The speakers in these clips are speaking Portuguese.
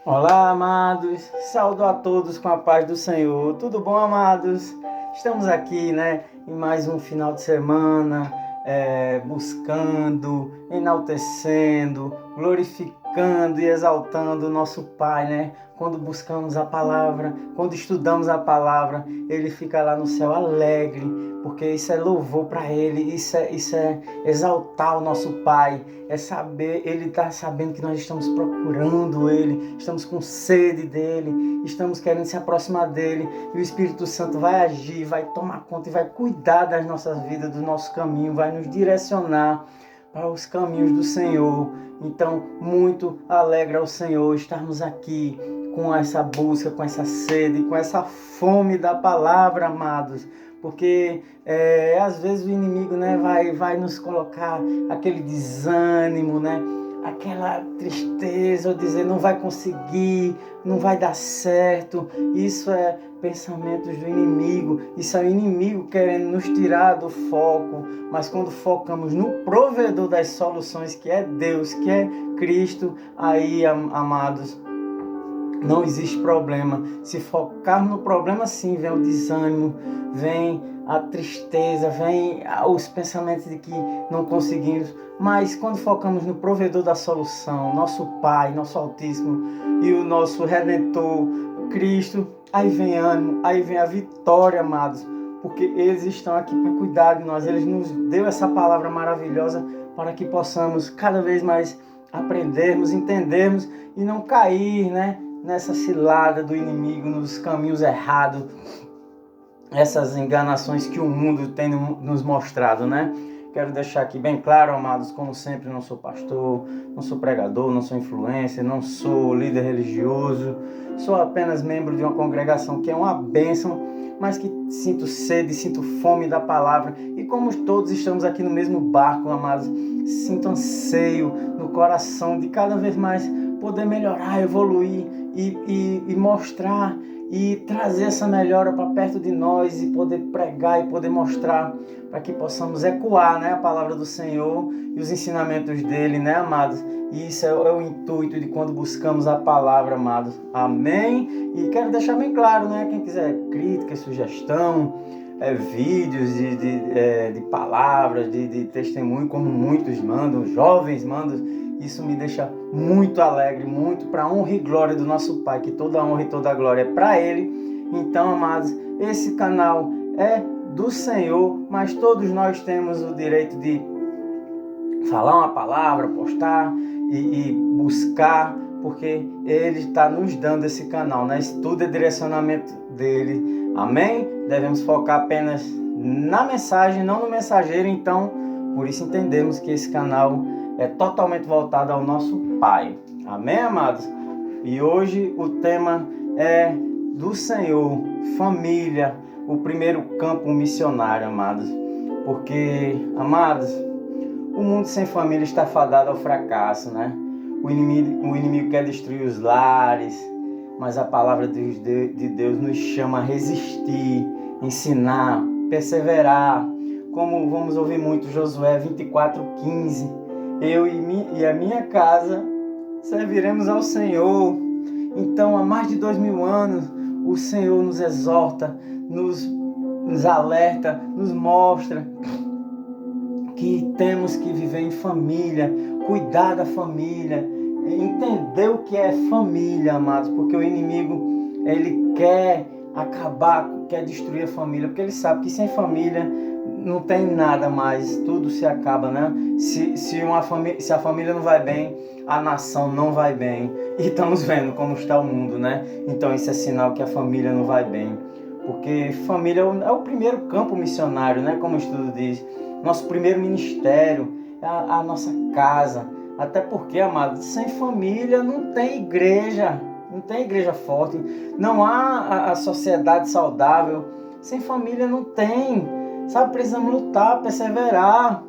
Olá, amados. Saúdo a todos com a paz do Senhor. Tudo bom, amados? Estamos aqui, em mais um final de semana, buscando, enaltecendo, glorificando e exaltando o nosso Pai, Quando buscamos a palavra, quando estudamos a palavra, Ele fica lá no céu alegre, porque isso é louvor para Ele, isso é exaltar o nosso Pai, é saber, Ele está sabendo que nós estamos procurando Ele, estamos com sede dEle, estamos querendo se aproximar dEle, e o Espírito Santo vai agir, vai tomar conta e vai cuidar das nossas vidas, do nosso caminho, vai nos direcionar para os caminhos do Senhor. Então, muito alegra ao Senhor estarmos aqui com essa busca, com essa sede, com essa fome da palavra, amados. Porque às vezes o inimigo vai nos colocar aquele desânimo, aquela tristeza, ou dizer não vai conseguir, não vai dar certo. Isso é pensamentos do inimigo, isso é o inimigo querendo nos tirar do foco. Mas quando focamos no provedor das soluções, que é Deus, que é Cristo, aí, amados, não existe problema. Se focar no problema, sim, vem o desânimo, vem a tristeza, vem os pensamentos de que não conseguimos. Mas quando focamos no provedor da solução, nosso Pai, nosso Altíssimo e o nosso Redentor, Cristo, aí vem ânimo, aí vem a vitória, amados, porque eles estão aqui para cuidar de nós. Eles nos deu essa palavra maravilhosa para que possamos cada vez mais aprendermos, entendermos e não cair, nessa cilada do inimigo, nos caminhos errados, essas enganações que o mundo tem nos mostrado, Quero deixar aqui bem claro, amados, como sempre, não sou pastor, não sou pregador, não sou influencer, não sou líder religioso, sou apenas membro de uma congregação que é uma bênção, mas que sinto sede, sinto fome da palavra, e como todos estamos aqui no mesmo barco, amados, sinto anseio no coração de cada vez mais poder melhorar, evoluir e mostrar e trazer essa melhora para perto de nós e poder pregar e poder mostrar para que possamos ecoar, a palavra do Senhor e os ensinamentos dele, amados? E isso é o intuito de quando buscamos a palavra, amados. Amém? E quero deixar bem claro, quem quiser crítica, sugestão, vídeos de palavras, de testemunho, como muitos mandam, jovens mandam, isso me deixa muito alegre, muito para a honra e glória do nosso Pai, que toda a honra e toda a glória é para Ele. Então, amados, esse canal é do Senhor, mas todos nós temos o direito de falar uma palavra, postar e buscar, porque Ele está nos dando esse canal, Isso tudo é direcionamento dEle, amém? Devemos focar apenas na mensagem, não no mensageiro. Então, por isso entendemos que esse canal é totalmente voltado ao nosso Pai. Amém, amados? E hoje o tema é do Senhor, família, o primeiro campo missionário, amados. Porque, amados, o mundo sem família está fadado ao fracasso, O inimigo quer destruir os lares, mas a palavra de Deus nos chama a resistir, ensinar, perseverar. Como vamos ouvir muito, Josué 24:15. Eu e a minha casa serviremos ao Senhor. Então, há mais de 2000 anos, o Senhor nos exorta, nos alerta, nos mostra que temos que viver em família, cuidar da família, entender o que é família, amados, porque o inimigo, ele quer acabar, quer destruir a família, porque ele sabe que sem família não tem nada mais, tudo se acaba, Se a família não vai bem, a nação não vai bem. E estamos vendo como está o mundo, Então isso é sinal que a família não vai bem. Porque família é o primeiro campo missionário, Como o estudo diz. Nosso primeiro ministério, é a nossa casa. Até porque, amados, sem família não tem igreja. Não tem igreja forte. Não há a sociedade saudável. Sem família não tem. Precisamos lutar, perseverar,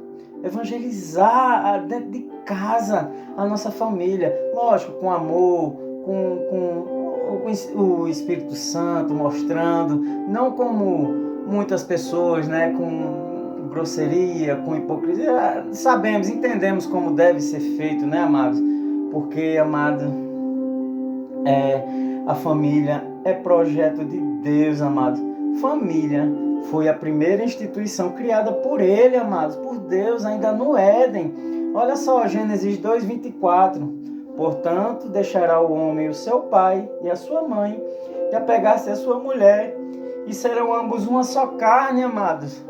evangelizar dentro de casa a nossa família. Lógico, com amor, com o Espírito Santo mostrando, não como muitas pessoas, com grosseria, com hipocrisia. Sabemos, entendemos como deve ser feito, amados? Porque, amado, A família é projeto de Deus, amados. Família foi a primeira instituição criada por Ele, amados, por Deus, ainda no Éden. Olha só, Gênesis 2:24. Portanto, deixará o homem o seu pai e a sua mãe, e apegar-se a sua mulher, e serão ambos uma só carne, amados.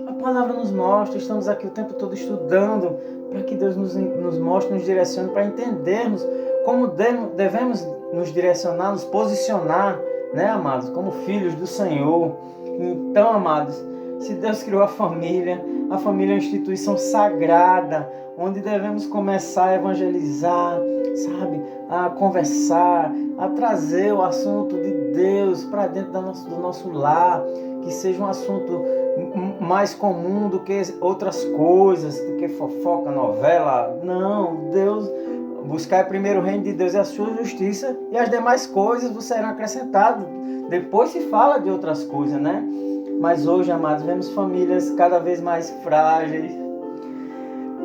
A palavra nos mostra, estamos aqui o tempo todo estudando, para que Deus nos mostre, nos direcione, para entendermos como devemos nos direcionar, nos posicionar, né, amados, como filhos do Senhor. Então, amados, se Deus criou a família é uma instituição sagrada, onde devemos começar a evangelizar, sabe, a conversar, a trazer o assunto de Deus para dentro do nosso lar, que seja um assunto mais comum do que outras coisas, do que fofoca, novela. Não, Deus, buscar primeiro o reino de Deus e a sua justiça, e as demais coisas vos serão acrescentadas. Depois se fala de outras coisas, né? Mas hoje, amados, vemos famílias cada vez mais frágeis,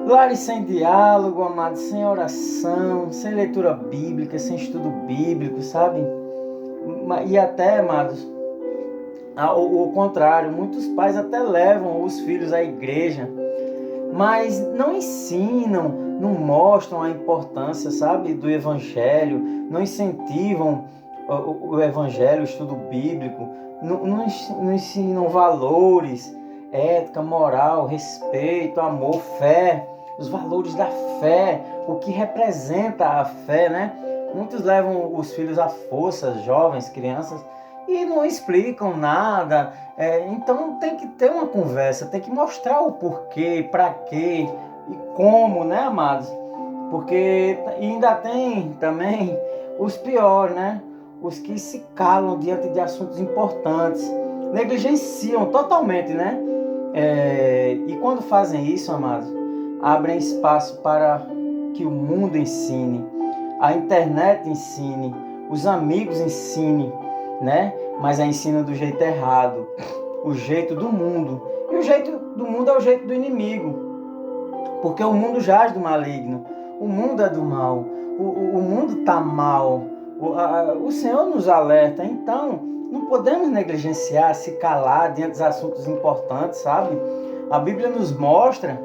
lares sem diálogo, amados, sem oração, sem leitura bíblica, sem estudo bíblico, sabe? E até, amados, o contrário, muitos pais até levam os filhos à igreja, mas não ensinam, não mostram a importância, sabe, do evangelho, não incentivam o evangelho, o estudo bíblico, não ensinam valores, ética, moral, respeito, amor, fé, os valores da fé, o que representa a fé, né? Muitos levam os filhos à força, jovens, crianças, e não explicam nada. Então tem que ter uma conversa, tem que mostrar o porquê, para quê e como, né, amados? Porque ainda tem também os piores, né? Os que se calam diante de assuntos importantes, negligenciam totalmente, né? E quando fazem isso, amados, abrem espaço para que o mundo ensine, a internet ensine, os amigos ensinem, né? Mas a ensina do jeito errado, o jeito do mundo. E o jeito do mundo é o jeito do inimigo, porque o mundo jaz do maligno, o mundo é do mal, o mundo está mal. O Senhor nos alerta, então não podemos negligenciar, se calar diante dos assuntos importantes, sabe? A Bíblia nos mostra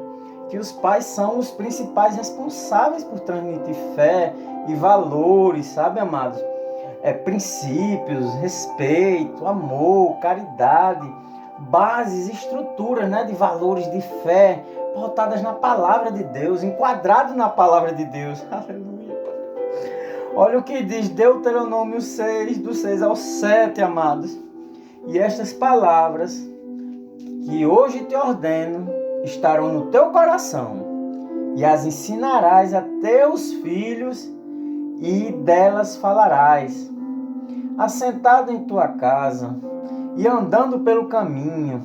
que os pais são os principais responsáveis por transmitir fé e valores, sabe, amados? Princípios, respeito, amor, caridade, bases, estruturas, né, de valores de fé, pautadas na palavra de Deus, enquadrados na palavra de Deus. Aleluia. Olha o que diz Deuteronômio 6, do 6 ao 7, amados. E estas palavras que hoje te ordeno estarão no teu coração, e as ensinarás a teus filhos, e delas falarás, assentado em tua casa, e andando pelo caminho,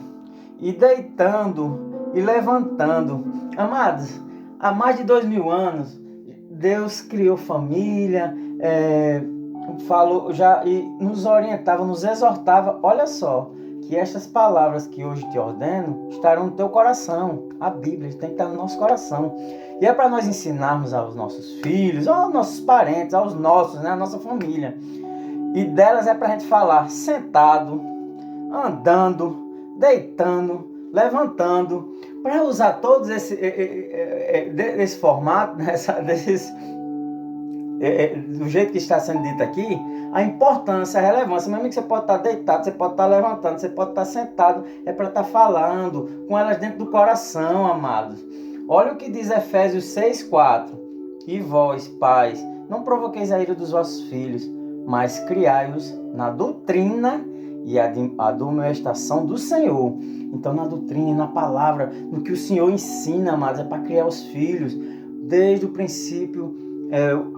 e deitando e levantando. Amados, há mais de 2000 anos, Deus criou família, falou já e nos orientava, nos exortava. Olha só, que estas palavras que hoje te ordeno estarão no teu coração. A Bíblia tem que estar no nosso coração. E é para nós ensinarmos aos nossos filhos, aos nossos parentes, aos nossos, né, a nossa família. E delas é para a gente falar sentado, andando, deitando, levantando, para usar todos esse formato, do jeito que está sendo dito aqui, a importância, a relevância. Mesmo que você pode estar deitado, você pode estar levantando, você pode estar sentado, é para estar falando com elas dentro do coração, amados. Olha o que diz Efésios 6:4. E vós, pais, não provoqueis a ira dos vossos filhos, mas criai-os na doutrina e a admoestação do Senhor. Então, na doutrina, na palavra, no que o Senhor ensina, amados, é para criar os filhos. Desde o princípio,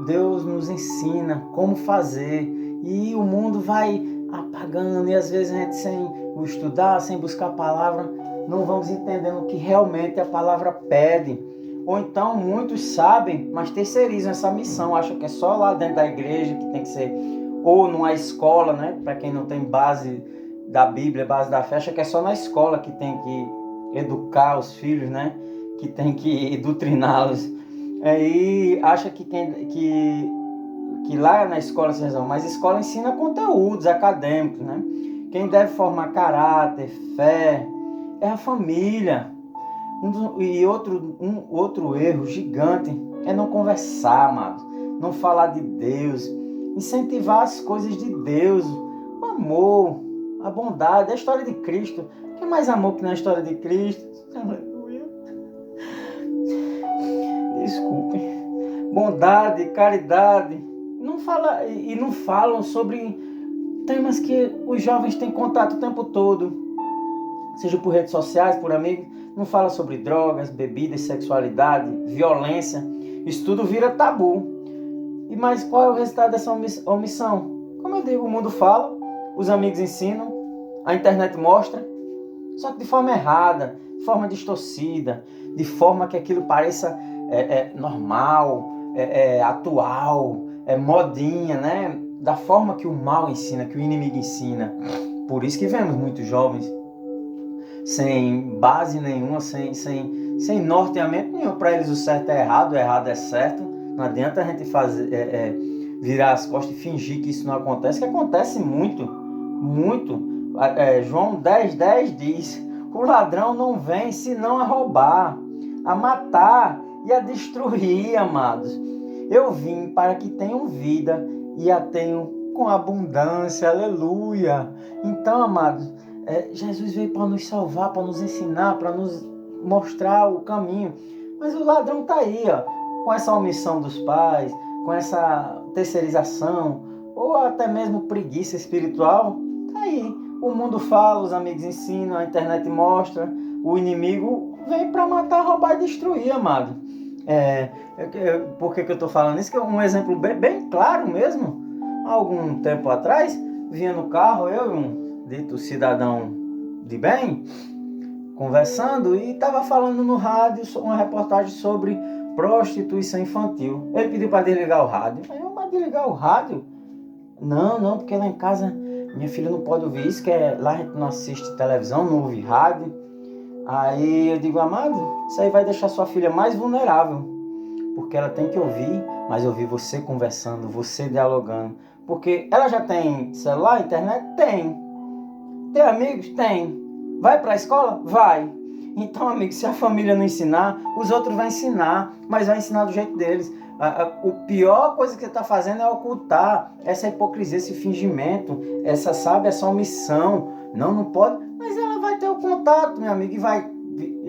Deus nos ensina como fazer, e o mundo vai apagando, e às vezes a gente, sem estudar, sem buscar a palavra, não vamos entendendo o que realmente a palavra pede. Ou então muitos sabem, mas terceirizam essa missão, acham que é só lá dentro da igreja que tem que ser, ou numa escola, né? Para quem não tem base da Bíblia, base da fé, acha que é só na escola que tem que educar os filhos, né? Que tem que doutriná-los. E acha que que lá na escola se resolve, mas a escola ensina conteúdos acadêmicos, né? Quem deve formar caráter, fé, é a família. Outro erro gigante é não conversar, amados, não falar de Deus, incentivar as coisas de Deus, o amor, a bondade, a história de Cristo. Que mais amor que na história de Cristo? Aleluia. Desculpe. Bondade, caridade. Não falam sobre temas que os jovens têm contato o tempo todo, seja por redes sociais, por amigos. Não fala sobre drogas, bebidas, sexualidade, violência. Isso tudo vira tabu. Mas qual é o resultado dessa omissão? Como eu digo, o mundo fala, os amigos ensinam, a internet mostra, só que de forma errada, de forma distorcida, de forma que aquilo pareça normal, atual, modinha, né? Da forma que o mal ensina, que o inimigo ensina. Por isso que vemos muitos jovens sem base nenhuma, sem norteamento nenhum. Para eles o certo é errado, o errado é certo. Não adianta a gente virar as costas e fingir que isso não acontece, que acontece muito, muito. João 10:10 diz: o ladrão não vem senão a roubar, a matar e a destruir, amados. Eu vim para que tenham vida e a tenham com abundância, aleluia. Então, amados, Jesus veio para nos salvar, para nos ensinar, para nos mostrar o caminho. Mas o ladrão está aí, ó, com essa omissão dos pais, com essa terceirização, ou até mesmo preguiça espiritual. Está aí. O mundo fala, os amigos ensinam, a internet mostra. O inimigo vem para matar, roubar e destruir, amado. Por que eu estou falando isso? Que é um exemplo bem claro mesmo. Há algum tempo atrás, vinha no carro, eu e um dito cidadão de bem, conversando, e estava falando no rádio uma reportagem sobre prostituição infantil. Ele pediu para desligar o rádio. Eu, mas desligar o rádio? Não, porque lá em casa minha filha não pode ouvir isso, lá a gente não assiste televisão, não ouve rádio. Aí eu digo, amado, isso aí vai deixar sua filha mais vulnerável, porque ela tem que ouvir, mas ouvir você conversando, você dialogando. Porque ela já tem celular, internet? Tem. Tem amigos? Tem. Vai para a escola? Vai. Então, amigo, se a família não ensinar, os outros vão ensinar, mas vai ensinar do jeito deles. A pior coisa que você está fazendo é ocultar essa hipocrisia, esse fingimento, essa omissão. Não pode, mas ela vai ter o contato, meu amigo, e vai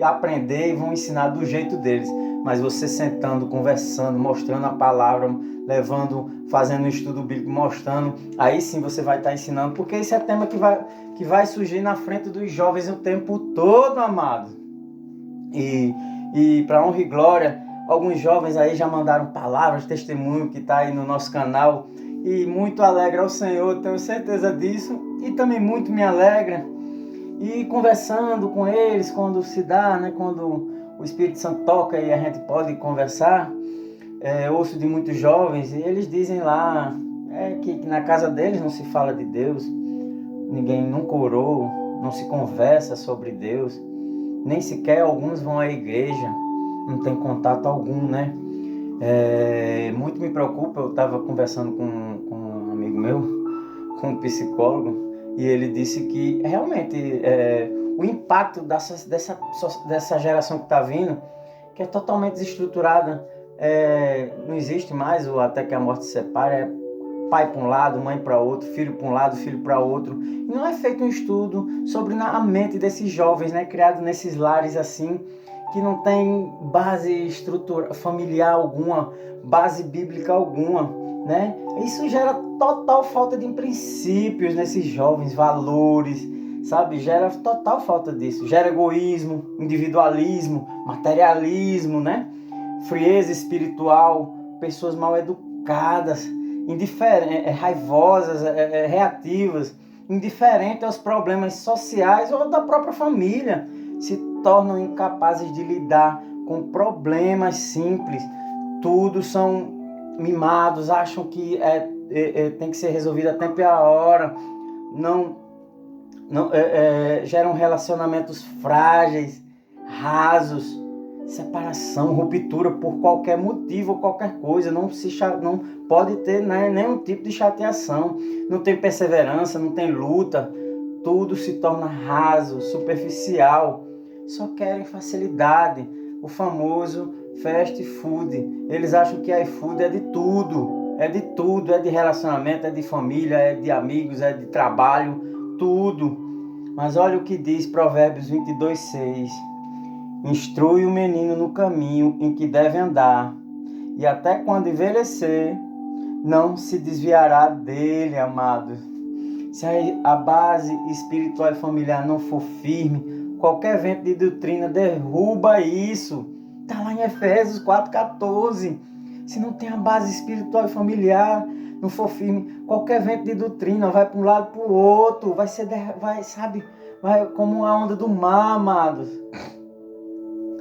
aprender e vão ensinar do jeito deles. Mas você sentando, conversando, mostrando a palavra, fazendo um estudo bíblico, mostrando, aí sim você vai estar ensinando, porque esse é tema que vai surgir na frente dos jovens o tempo todo, amado. E para honra e glória, alguns jovens aí já mandaram palavras, testemunho que está aí no nosso canal, e muito alegra ao Senhor, tenho certeza disso, e também muito me alegra. E conversando com eles, quando se dá, né, quando o Espírito Santo toca e a gente pode conversar, ouço de muitos jovens, e eles dizem lá que na casa deles não se fala de Deus, ninguém nunca orou, não se conversa sobre Deus, nem sequer alguns vão à igreja, não tem contato algum, né? Muito me preocupa. Eu estava conversando com um amigo meu, com um psicólogo, e ele disse que realmente o impacto dessa geração que está vindo, que é totalmente desestruturada, não existe mais o até que a morte separe, é pai para um lado, mãe para outro, filho para um lado, filho para outro. E não é feito um estudo sobre a mente desses jovens, né, criados nesses lares assim, que não tem base estrutura familiar alguma, base bíblica alguma, né? Isso gera total falta de princípios nesses jovens, valores, sabe? Gera total falta disso. Gera egoísmo, individualismo, materialismo, né? Frieza espiritual, pessoas mal educadas, raivosas, reativas, indiferentes aos problemas sociais ou da própria família, se tornam incapazes de lidar com problemas simples. Tudo são mimados, acham que tem que ser resolvido a tempo e a hora, geram relacionamentos frágeis, rasos, separação, ruptura por qualquer motivo ou qualquer coisa. Não pode ter, né, nenhum tipo de chateação. Não tem perseverança, não tem luta. Tudo se torna raso, superficial. Só querem facilidade. O famoso fast food. Eles acham que iFood é de tudo. É de tudo. É de relacionamento, é de família, é de amigos, é de trabalho. Tudo. Mas olha o que diz Provérbios 22:6. Instrui o menino no caminho em que deve andar, e até quando envelhecer, não se desviará dele, amado. Se a base espiritual e familiar não for firme, qualquer vento de doutrina derruba isso. Está lá em Efésios 4,14. Se não tem a base espiritual e familiar, não for firme, qualquer vento de doutrina vai para um lado para o outro, vai como a onda do mar, amados.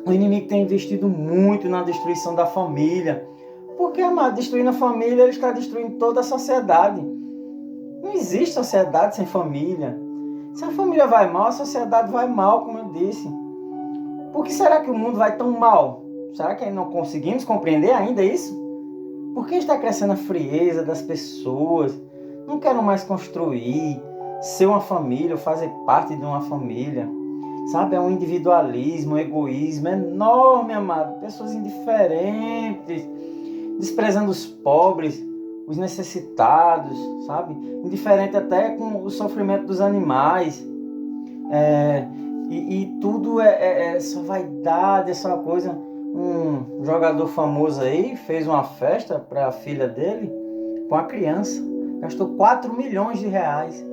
O inimigo tem investido muito na destruição da família. Porque, amado, destruindo a família, ele está destruindo toda a sociedade. Não existe sociedade sem família. Se a família vai mal, a sociedade vai mal, como eu disse. Por que será que o mundo vai tão mal? Será que não conseguimos compreender ainda isso? Por que está crescendo a frieza das pessoas? Não querem mais construir, ser uma família, ou fazer parte de uma família. Sabe, é um individualismo, um egoísmo enorme, amado. Pessoas indiferentes, desprezando os pobres, os necessitados, sabe? Indiferente até com o sofrimento dos animais. E tudo é só vaidade, é só coisa. Um jogador famoso aí fez uma festa para a filha dele com a criança. Gastou 4 milhões de reais.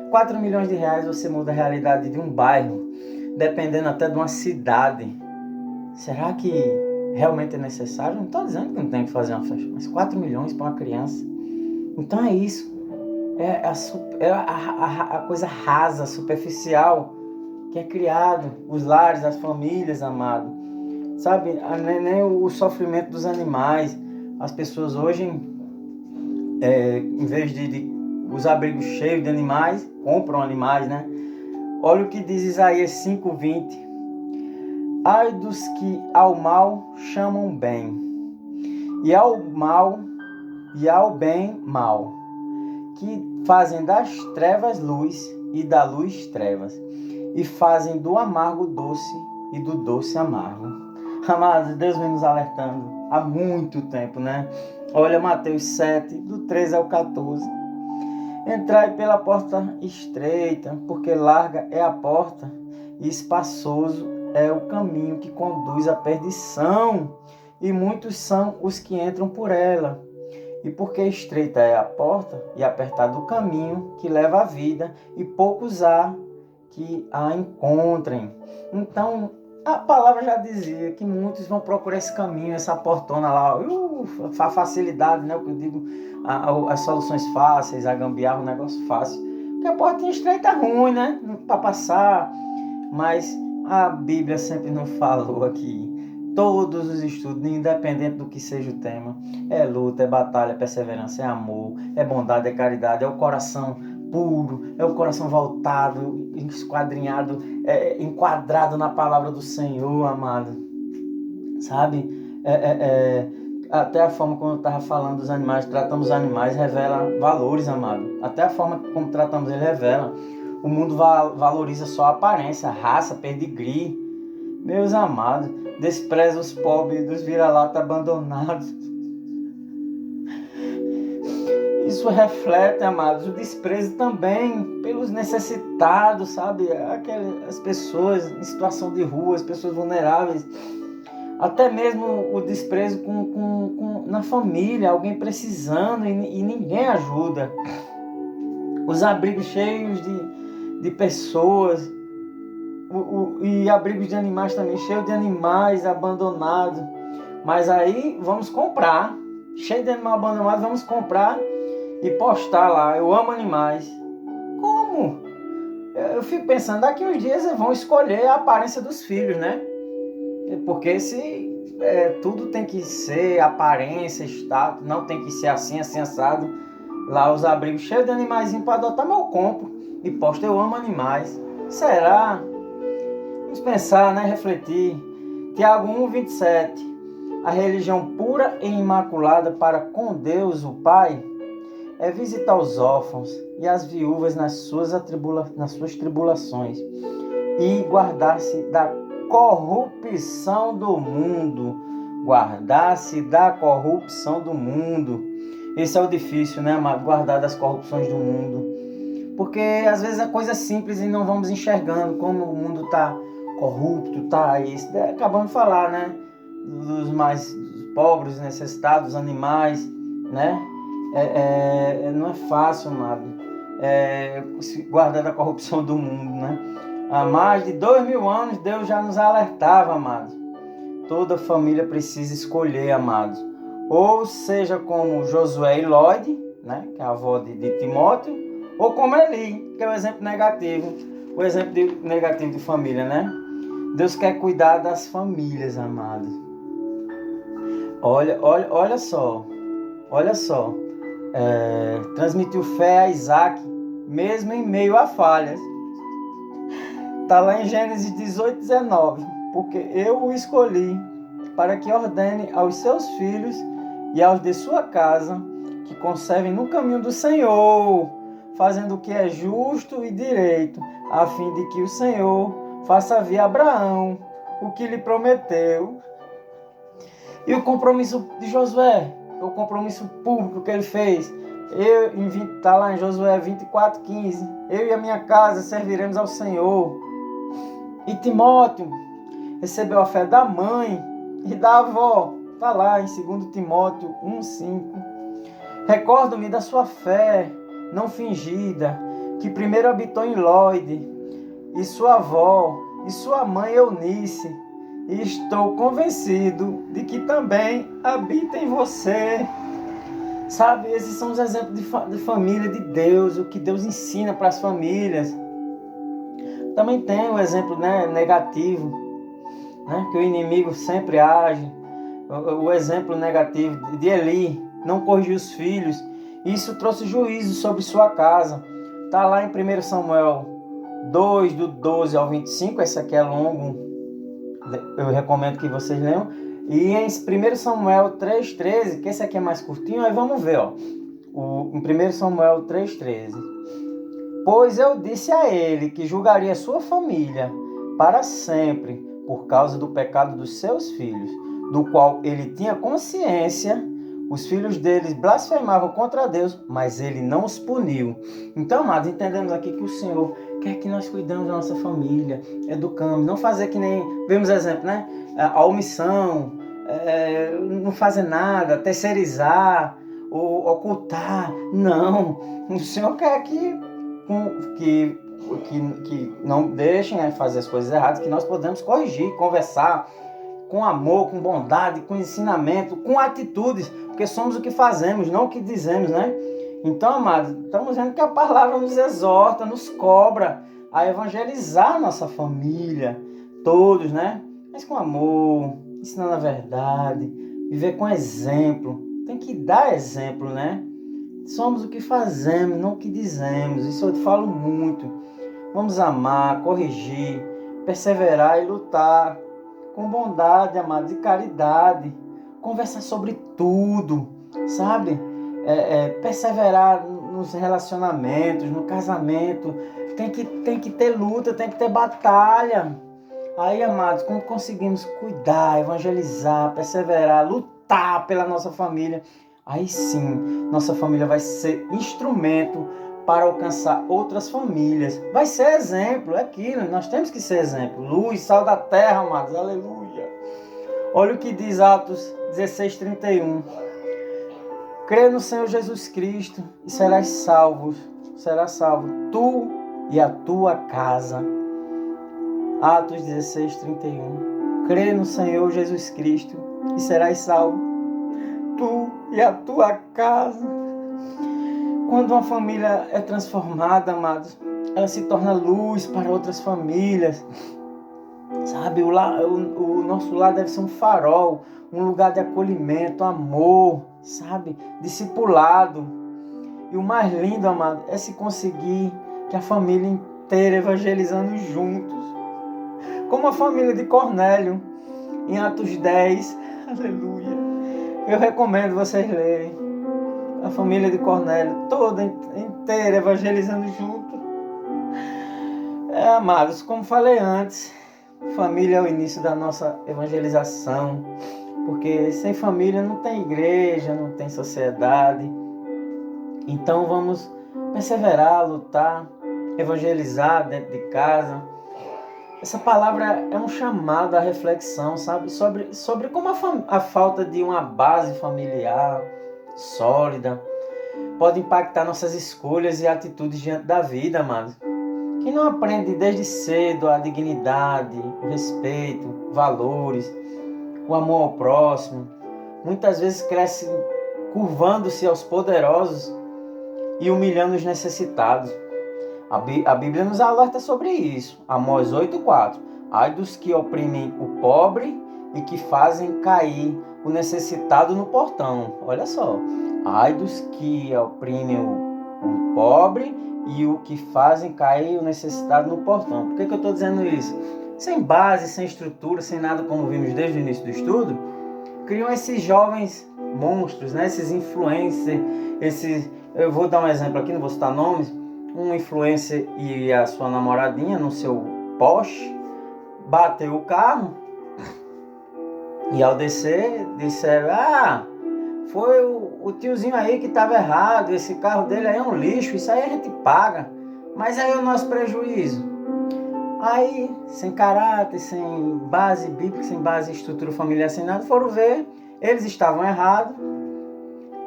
4 milhões de reais você muda a realidade de um bairro, dependendo até de uma cidade. Será que realmente é necessário? Não estou dizendo que não tem que fazer uma festa, mas 4 milhões para uma criança. Então é isso. É a coisa rasa, superficial, que é criado. Os lares, as famílias, amado. Sabe, nem o sofrimento dos animais. As pessoas hoje, em vez de os abrigos cheios de animais, compram animais, né? Olha o que diz Isaías 5:20. Ai dos que ao mal chamam bem, e ao bem mal, que fazem das trevas luz e da luz trevas, e fazem do amargo doce e do doce amargo. Amados, Deus vem nos alertando há muito tempo, né? Olha Mateus 7, do 13 ao 14. Entrai pela porta estreita, porque larga é a porta e espaçoso é o caminho que conduz à perdição, e muitos são os que entram por ela. E porque estreita é a porta e apertado o caminho que leva à vida, e poucos há que a encontrem. Então, a palavra já dizia que muitos vão procurar esse caminho, essa portona lá, a facilidade, né? O que eu digo, as soluções fáceis, a gambiarra, um negócio fácil. Porque a portinha estreita é ruim, né? Para passar. Mas a Bíblia sempre nos falou aqui. Todos os estudos, independente do que seja o tema, é luta, é batalha, é perseverança, é amor, é bondade, é caridade, é o coração puro, é o coração voltado, esquadrinhado, enquadrado na palavra do Senhor, amado. Sabe? Até a forma como eu estava falando dos animais, tratamos os animais, revela valores, amado. Até a forma como tratamos eles revela. O mundo valoriza só a aparência, a raça, pedigree. Meus amados, despreza os pobres dos vira-lata abandonados. Isso reflete, amados, o desprezo também pelos necessitados, sabe? As pessoas em situação de rua, as pessoas vulneráveis. Até mesmo o desprezo na família, alguém precisando e ninguém ajuda. Os abrigos cheios de pessoas, e abrigos de animais também, cheios de animais abandonados. Mas aí vamos comprar, cheio de animais abandonados, vamos comprar e postar lá, eu amo animais. Como? Eu fico pensando, daqui uns dias eles vão escolher a aparência dos filhos, né? Porque se tudo tem que ser aparência, status, não tem que ser assim, assado. Lá os abrigos cheios de animaizinhos para adotar, mas eu compro e posto, eu amo animais. Será? Vamos pensar, né? Refletir. Tiago 1:27. A religião pura e imaculada para com Deus, o Pai, é visitar os órfãos e as viúvas nas suas tribulações e guardar-se da corrupção do mundo. Guardar-se da corrupção do mundo. Esse é o difícil, né, amado? Guardar das corrupções do mundo. Porque às vezes é coisa simples e não vamos enxergando como o mundo está corrupto, tá isso. Acabamos de falar, né? Dos mais pobres, necessitados, dos animais, né? Não é fácil, amado, se guardar da corrupção do mundo, né? Há mais de 2000 anos Deus já nos alertava, amados. Toda família precisa escolher, amados. Ou seja, como Josué e Lloyd, né? Que é a avó de Timóteo, ou como Eli, que é o exemplo negativo. O exemplo negativo de família, né? Deus quer cuidar das famílias, amados. Olha só. Transmitiu fé a Isaac, mesmo em meio a falhas. Está lá em Gênesis 18:19. Porque eu o escolhi para que ordene aos seus filhos e aos de sua casa que conservem no caminho do Senhor, fazendo o que é justo e direito, a fim de que o Senhor faça vir a Abraão o que lhe prometeu. E o compromisso de Josué, o compromisso público que ele fez, está lá em Josué 24:15, eu e a minha casa serviremos ao Senhor. E Timóteo recebeu a fé da mãe e da avó, está lá em 2 Timóteo 1:5. Recordo-me da sua fé não fingida, que primeiro habitou em Lloyd, e sua avó, e sua mãe Eunice, e estou convencido de que também habita em você. Sabe, esses são os exemplos de família de Deus, o que Deus ensina para as famílias. Também tem o exemplo, né, negativo, né, que o inimigo sempre age. O exemplo negativo de Eli, não corrigiu os filhos. Isso trouxe juízo sobre sua casa. Está lá em 1 Samuel 2, do 12 ao 25. Esse aqui é longo, eu recomendo que vocês leiam. E em 1 Samuel 3:13, que esse aqui é mais curtinho, aí vamos ver, ó. Em 1 Samuel 3:13. Pois eu disse a ele que julgaria sua família para sempre por causa do pecado dos seus filhos, do qual ele tinha consciência. Os filhos deles blasfemavam contra Deus, mas ele não os puniu. Então, amados, entendemos aqui que o Senhor quer que nós cuidemos da nossa família, educamos, não fazer que nem, vemos exemplo, né? A omissão, não fazer nada, terceirizar, ou ocultar. Não, o Senhor quer que não deixem fazer as coisas erradas, que nós podemos corrigir, conversar com amor, com bondade, com ensinamento, com atitudes, porque somos o que fazemos, não o que dizemos, né? Então, amados, estamos vendo que a palavra nos exorta, nos cobra a evangelizar a nossa família, todos, né? Mas com amor, ensinando a verdade, viver com exemplo. Tem que dar exemplo, né? Somos o que fazemos, não o que dizemos. Isso eu te falo muito. Vamos amar, corrigir, perseverar e lutar com bondade, amados, e caridade. Conversar sobre tudo, sabe? Perseverar nos relacionamentos, no casamento. Tem que ter luta, tem que ter batalha. Aí, amados, como conseguimos cuidar, evangelizar, perseverar, lutar pela nossa família, aí sim, nossa família vai ser instrumento para alcançar outras famílias. Vai ser exemplo, é aquilo, nós temos que ser exemplo. Luz, sal da terra, amados, aleluia. Olha o que diz Atos 16:31. Crê no Senhor Jesus Cristo e serás salvo, tu e a tua casa. Atos 16:31. Crê no Senhor Jesus Cristo e serás salvo, tu e a tua casa. Quando uma família é transformada, amados, ela se torna luz para outras famílias. Sabe, o nosso lar deve ser um farol, um lugar de acolhimento, amor, sabe, discipulado. E o mais lindo, amado, é se conseguir que a família inteira evangelizando juntos. Como a família de Cornélio. em Atos 10. Aleluia. Eu recomendo vocês lerem. A família de Cornélio, toda inteira, evangelizando junto. Amados, como falei antes, família é o início da nossa evangelização. Porque sem família não tem igreja, não tem sociedade. Então vamos perseverar, lutar, evangelizar dentro de casa. Essa palavra é um chamado à reflexão, sabe? Sobre como a falta de uma base familiar sólida pode impactar nossas escolhas e atitudes diante da vida, amados. Quem não aprende desde cedo a dignidade, o respeito, valores, o amor ao próximo, muitas vezes cresce curvando-se aos poderosos e humilhando os necessitados. A Bíblia nos alerta sobre isso. Amós 8,4. Ai dos que oprimem o pobre e que fazem cair o necessitado no portão. Olha só. Ai dos que oprimem o pobre e o que fazem cair o necessitado no portão. Por que eu estou dizendo isso? Sem base, sem estrutura, sem nada, como vimos desde o início do estudo, criam esses jovens monstros, né? Esses influencers, eu vou dar um exemplo aqui, não vou citar nomes. Um influencer e a sua namoradinha no seu Porsche bateu o carro e ao descer disseram: foi o tiozinho aí que estava errado, esse carro dele aí é um lixo, isso aí a gente paga, mas aí é o nosso prejuízo. Aí, sem caráter, sem base bíblica, sem base estrutura familiar, sem nada, foram ver, eles estavam errados.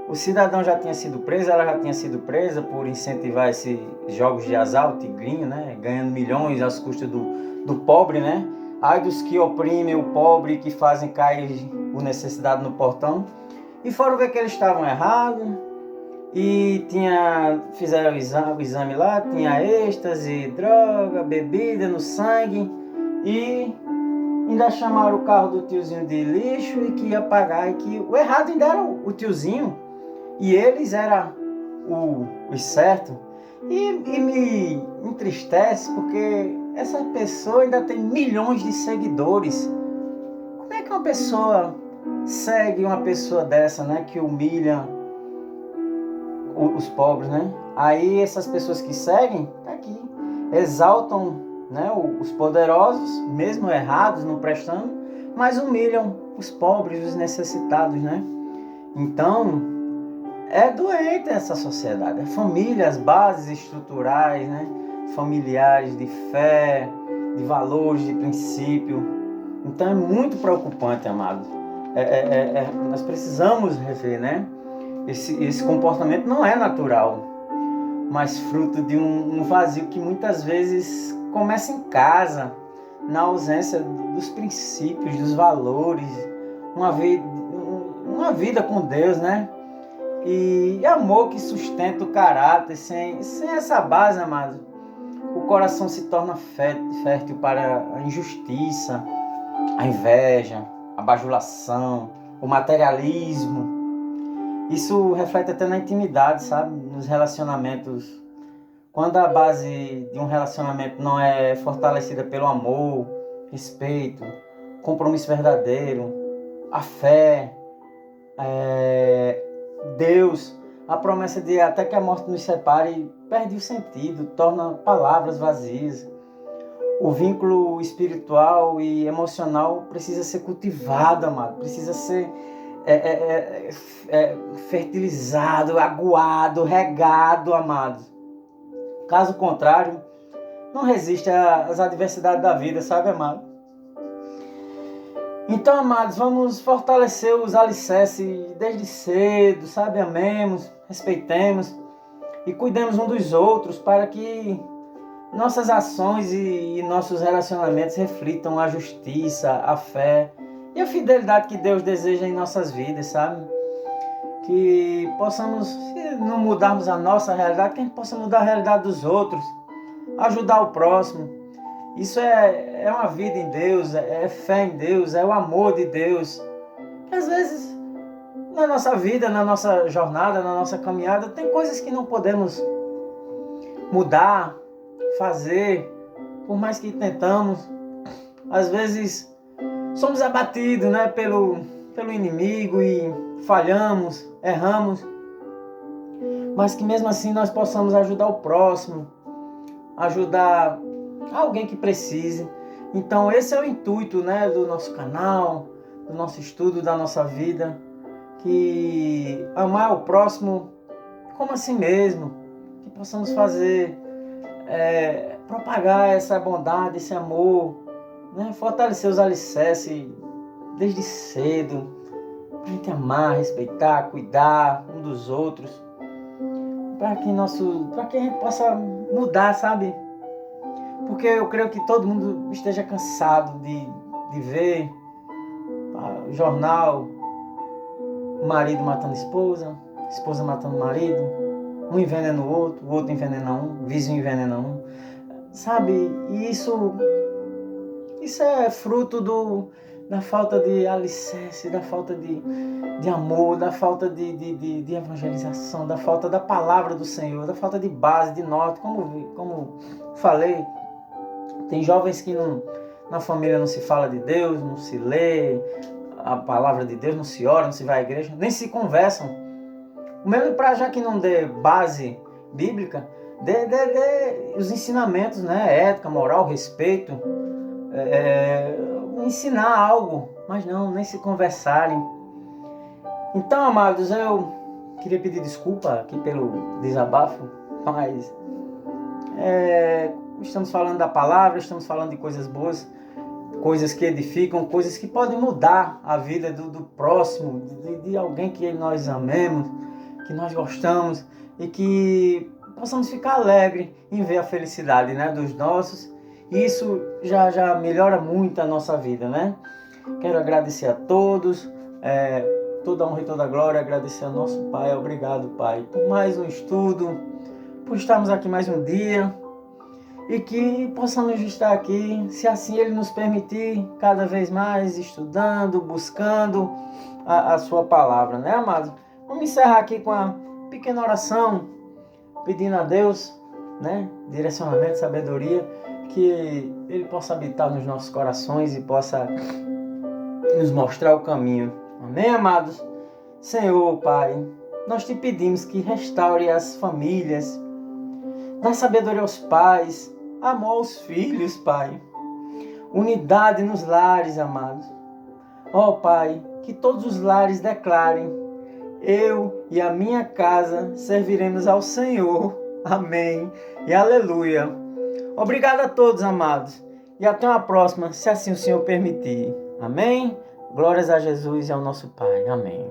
O cidadão já tinha sido preso, ela já tinha sido presa por incentivar esses jogos de azar, o tigrinho, né? Ganhando milhões às custas do pobre, né? Ai dos que oprimem o pobre e que fazem cair o necessitado no portão. E foram ver que eles estavam errados. E fizeram o exame lá, tinha êxtase, droga, bebida no sangue. E ainda chamaram o carro do tiozinho de lixo e que ia pagar. E que o errado ainda era o tiozinho. E eles eram os certos. E me entristece porque essa pessoa ainda tem milhões de seguidores. Como é que uma pessoa segue uma pessoa dessa, né? Que humilha os pobres, né? Aí essas pessoas que seguem, tá aqui, exaltam, né, os poderosos, mesmo errados, não prestando, mas humilham os pobres, os necessitados, né? Então, é doente essa sociedade. A família, as bases estruturais, né? Familiares, de fé, de valores, de princípio. Então é muito preocupante, amados. Nós precisamos rever, né? Esse comportamento não é natural, mas fruto de um vazio que muitas vezes começa em casa, na ausência dos princípios, dos valores, uma vida com Deus, né? E amor que sustenta o caráter. Sem essa base, amado, o coração se torna fértil para a injustiça, a inveja, a bajulação, o materialismo. Isso reflete até na intimidade, sabe? Nos relacionamentos. Quando a base de um relacionamento não é fortalecida pelo amor, respeito, compromisso verdadeiro, a fé, Deus, a promessa de até que a morte nos separe, perde o sentido, torna palavras vazias. O vínculo espiritual e emocional precisa ser cultivado, amado. Precisa ser fertilizado, aguado, regado, amados. Caso contrário, não resiste às adversidades da vida, sabe, amado? Então, amados, vamos fortalecer os alicerces desde cedo, sabe? Amemos, respeitemos e cuidemos um dos outros para que nossas ações e nossos relacionamentos reflitam a justiça, a fé e a fidelidade que Deus deseja em nossas vidas, sabe? Que possamos, se não mudarmos a nossa realidade, que a gente possa mudar a realidade dos outros, ajudar o próximo. Isso é uma vida em Deus, é fé em Deus, é o amor de Deus. Que às vezes, na nossa vida, na nossa jornada, na nossa caminhada, tem coisas que não podemos mudar, fazer, por mais que tentamos. Às vezes somos abatidos, né, pelo inimigo e falhamos, erramos, mas que mesmo assim nós possamos ajudar o próximo, ajudar alguém que precise. Então esse é o intuito, né, do nosso canal, do nosso estudo, da nossa vida, que amar o próximo como a si mesmo, que possamos fazer, propagar essa bondade, esse amor, né, fortalecer os alicerces desde cedo, para a gente amar, respeitar, cuidar um dos outros, para que a gente possa mudar, sabe? Porque eu creio que todo mundo esteja cansado de ver jornal, marido matando esposa, esposa matando marido, um envenena o outro envenena um, vizinho envenena um, sabe? E isso é fruto da falta de alicerce, da falta de amor, da falta de evangelização, da falta da palavra do Senhor, da falta de base, de norte. Como falei, tem jovens que na família não se fala de Deus, não se lê a palavra de Deus, não se ora, não se vai à igreja, nem se conversam. Mesmo para já que não dê base bíblica, dê os ensinamentos, né? Ética, moral, respeito, ensinar algo, mas não, nem se conversarem. Então, amados, eu queria pedir desculpa aqui pelo desabafo, mas estamos falando da palavra, estamos falando de coisas boas, coisas que edificam, coisas que podem mudar a vida do próximo, de alguém que nós amemos, que nós gostamos, e que possamos ficar alegres em ver a felicidade, né, dos nossos. Isso já melhora muito a nossa vida, né? Quero agradecer a todos, toda a honra e toda a glória, agradecer ao nosso Pai. Obrigado, Pai, por mais um estudo, por estarmos aqui mais um dia, e que possamos estar aqui, se assim Ele nos permitir, cada vez mais estudando, buscando a sua palavra, né, amados? Vamos encerrar aqui com uma pequena oração, pedindo a Deus, né, direcionamento, sabedoria, que Ele possa habitar nos nossos corações e possa nos mostrar o caminho. Amém, amados? Senhor, Pai, nós te pedimos que restaure as famílias, dá sabedoria aos pais, amor aos filhos, Pai, unidade nos lares, amados. Ó, Pai, que todos os lares declarem: eu e a minha casa serviremos ao Senhor. Amém e aleluia. Obrigado a todos, amados, e até uma próxima, se assim o Senhor permitir. Amém? Glórias a Jesus e ao nosso Pai. Amém.